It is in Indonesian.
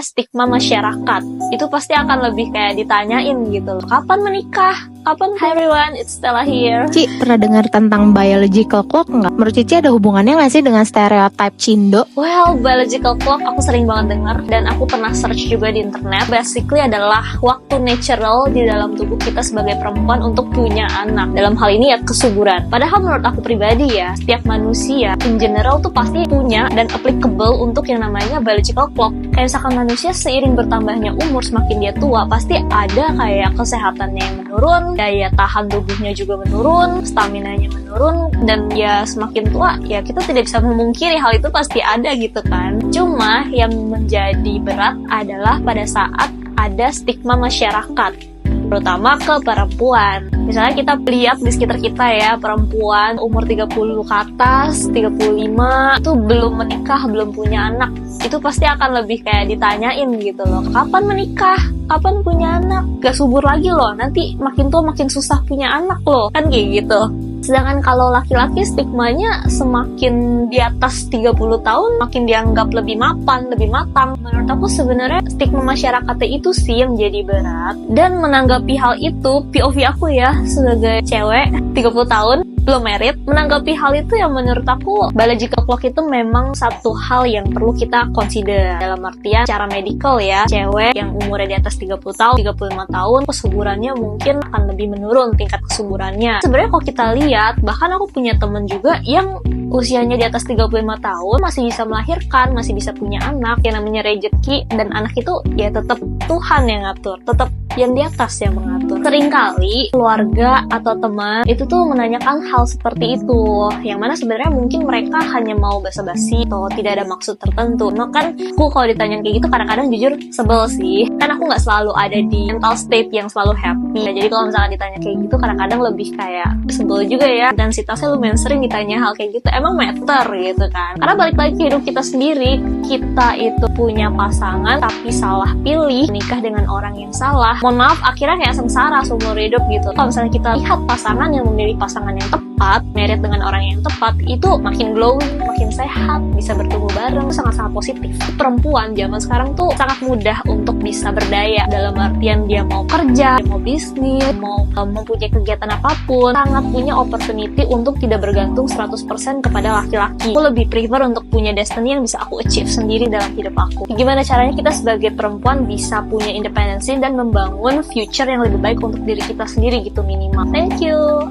stigma masyarakat itu pasti akan lebih kayak ditanyain gitu loh, kapan menikah, kapan. Hi everyone, it's Stella here. Ci, pernah dengar tentang biological clock nggak? Menurut Cici ada hubungannya nggak sih dengan stereotype Cindo? Well, biological clock aku sering banget dengar dan aku pernah search juga di internet. Basically adalah waktu natural di dalam tubuh kita sebagai perempuan untuk punya anak. Dalam hal ini ya kesuburan. Padahal menurut aku pribadi ya, setiap manusia in general tuh pasti punya dan applicable untuk yang namanya biological clock. Kayak misalkan manusia seiring bertambahnya umur, semakin dia tua pasti ada kayak kesehatannya yang menurun, daya tahan tubuhnya juga menurun, stamina-nya menurun, dan ya semakin tua ya kita tidak bisa memungkiri hal itu pasti ada gitu kan. Cuma yang menjadi berat adalah pada saat ada stigma masyarakat, terutama ke perempuan. Misalnya kita lihat di sekitar kita ya, perempuan umur 30 ke atas, 35 itu belum menikah, belum punya anak, itu pasti akan lebih kayak ditanyain gitu loh, kapan menikah, kapan punya anak, gak subur lagi loh, nanti makin tua makin susah punya anak loh, kan kayak gitu. Sedangkan kalau laki-laki stigmanya semakin di atas 30 tahun makin dianggap lebih mapan, lebih matang. Menurut aku sebenarnya stigma masyarakatnya itu sih yang jadi berat. Dan menanggapi hal itu, POV aku ya sebagai cewek 30 tahun belum married, menanggapi hal itu yang menurut aku biological clock itu memang satu hal yang perlu kita consider. Dalam artian secara medical ya, cewek yang umurnya di atas 30 tahun, 35 tahun, kesuburannya mungkin akan lebih menurun tingkat kesuburannya. Sebenarnya kalau kita lihat, bahkan aku punya temen juga yang usianya di atas 35 tahun masih bisa melahirkan, masih bisa punya anak, yang namanya rezeki, dan anak itu ya tetap Tuhan yang ngatur, tetap yang di atas yang mengatur. Seringkali keluarga atau teman itu tuh menanyakan hal seperti itu, yang mana sebenarnya mungkin mereka hanya mau basa-basi atau tidak ada maksud tertentu. Nah kan aku kalau ditanyain kayak gitu kadang-kadang jujur sebel sih, kan aku nggak selalu ada di mental state yang selalu happy. Nah, jadi kalau misalnya ditanya kayak gitu kadang-kadang lebih kayak sebel juga ya, intensitasnya lumayan sering ditanya hal kayak gitu, emang matter gitu kan. Karena balik lagi ke hidup kita sendiri, kita itu punya pasangan tapi salah pilih, nikah dengan orang yang salah, mohon maaf akhirnya kayak sengsara seumur hidup gitu. Kalau misalnya kita lihat pasangan yang memilih pasangan yang tepat, married dengan orang yang tepat, itu makin glowing, makin sehat, bisa bertumbuh bareng, sangat-sangat positif. Perempuan zaman sekarang tuh sangat mudah untuk bisa berdaya, dalam artian dia mau kerja, dia mau bisnis, mau mempunyai kegiatan apapun, sangat punya opportunity untuk tidak bergantung 100% kepada laki-laki. Aku lebih prefer untuk punya destiny yang bisa aku achieve sendiri dalam hidup aku. Gimana caranya kita sebagai perempuan bisa punya independensi dan membangun future yang lebih baik untuk diri kita sendiri gitu minimal. Thank you.